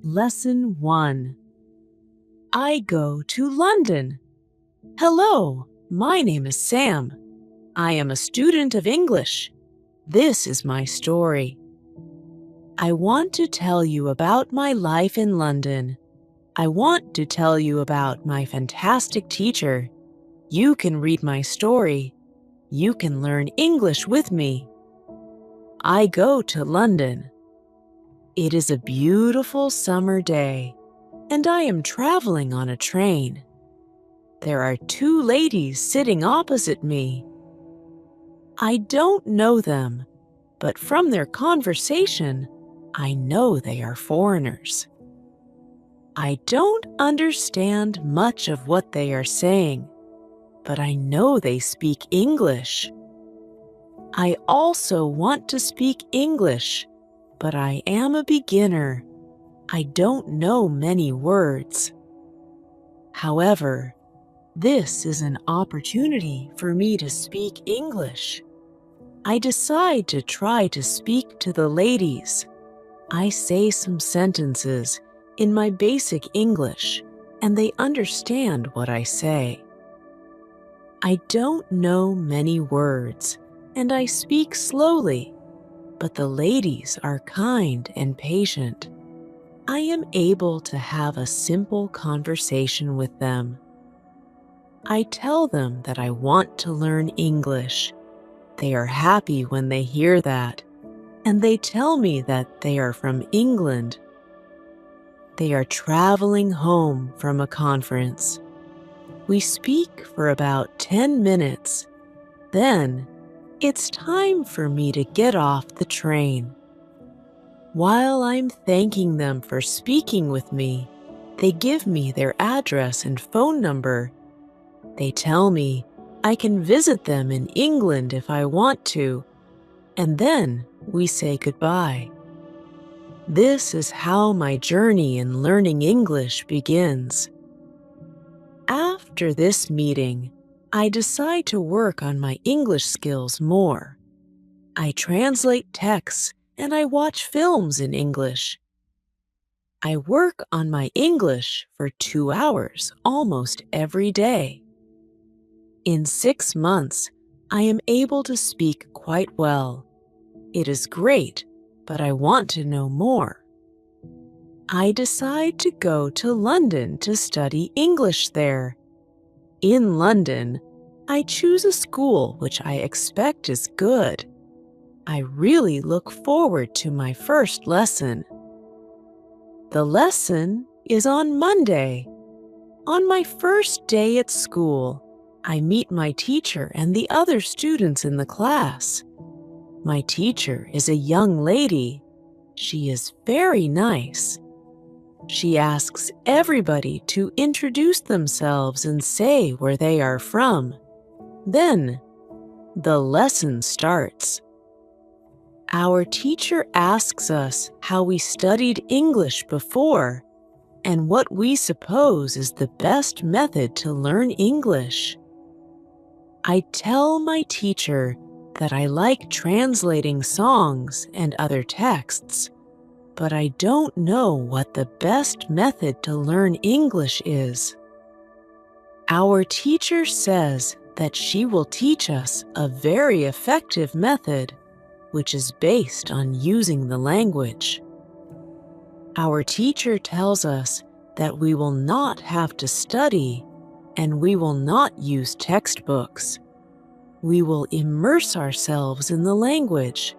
Lesson 1. I go to London. Hello, my name is Sam. I am a student of English. This is my story. I want to tell you about my life in London. I want to tell you about my fantastic teacher. You can read my story. You can learn English with me. I go to London. It is a beautiful summer day, and I am traveling on a train. There are two ladies sitting opposite me. I don't know them, but from their conversation, I know they are foreigners. I don't understand much of what they are saying, but I know they speak English. I also want to speak English, but I am a beginner. I don't know many words. However, this is an opportunity for me to speak English. I decide to try to speak to the ladies. I say some sentences in my basic English, and they understand what I say. I don't know many words, and I speak slowly, but the ladies are kind and patient. I am able to have a simple conversation with them. I tell them that I want to learn English. They are happy when they hear that, and they tell me that they are from England. They are traveling home from a conference. We speak for about 10 minutes. Then, it's time for me to get off the train. While I'm thanking them for speaking with me, they give me their address and phone number. They tell me I can visit them in England if I want to, and then we say goodbye. This is how my journey in learning English begins. After this meeting, I decide to work on my English skills more. I translate texts and I watch films in English. I work on my English for 2 hours almost every day. In 6 months, I am able to speak quite well. It is great, but I want to know more. I decide to go to London to study English there. In London, I choose a school which I expect is good. I really look forward to my first lesson. The lesson is on Monday. On my first day at school, I meet my teacher and the other students in the class. My teacher is a young lady. She is very nice. She asks everybody to introduce themselves and say where they are from. Then, the lesson starts. Our teacher asks us how we studied English before and what we suppose is the best method to learn English. I tell my teacher that I like translating songs and other texts, but I don't know what the best method to learn English is. Our teacher says that she will teach us a very effective method, which is based on using the language. Our teacher tells us that we will not have to study and we will not use textbooks. We will immerse ourselves in the language.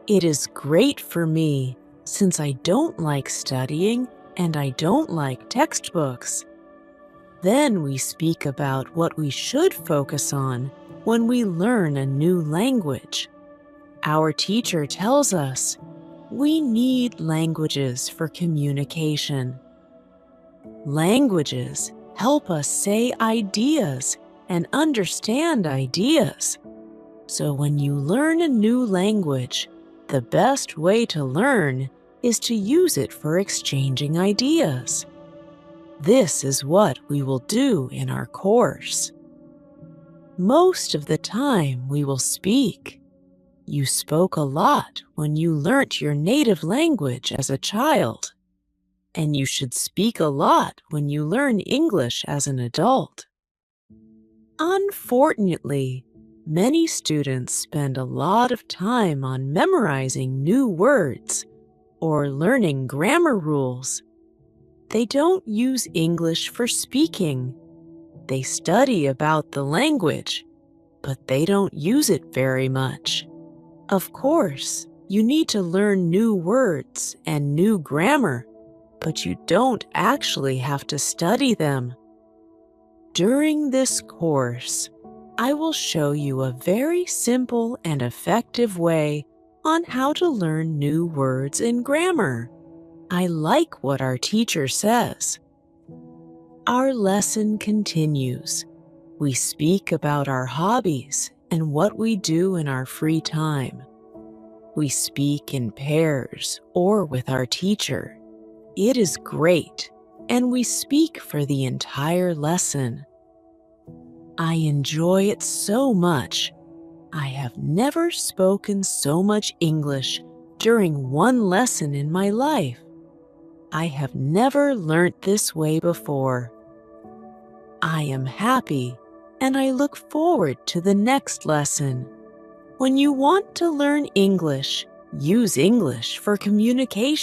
It is great for me since I don't like studying and I don't like textbooks. Then we speak about what we should focus on when we learn a new language. Our teacher tells us we need languages for communication. Languages help us say ideas and understand ideas. So when you learn a new language, the best way to learn is to use it for exchanging ideas. This is what we will do in our course. Most of the time we will speak. You spoke a lot when you learnt your native language as a child. and you should speak a lot when you learn English as an adult. Unfortunately, many students spend a lot of time on memorizing new words or learning grammar rules. They don't use English for speaking. They study about the language, but they don't use it very much. Of course, you need to learn new words and new grammar, but you don't actually have to study them. During this course, I will show you a very simple and effective way on how to learn new words and grammar. I like what our teacher says. Our lesson continues. We speak about our hobbies and what we do in our free time. We speak in pairs or with our teacher. It is great, and we speak for the entire lesson. I enjoy it so much. I have never spoken so much English during one lesson in my life. I have never learnt this way before. I am happy, and I look forward to the next lesson. When you want to learn English, use English for communication.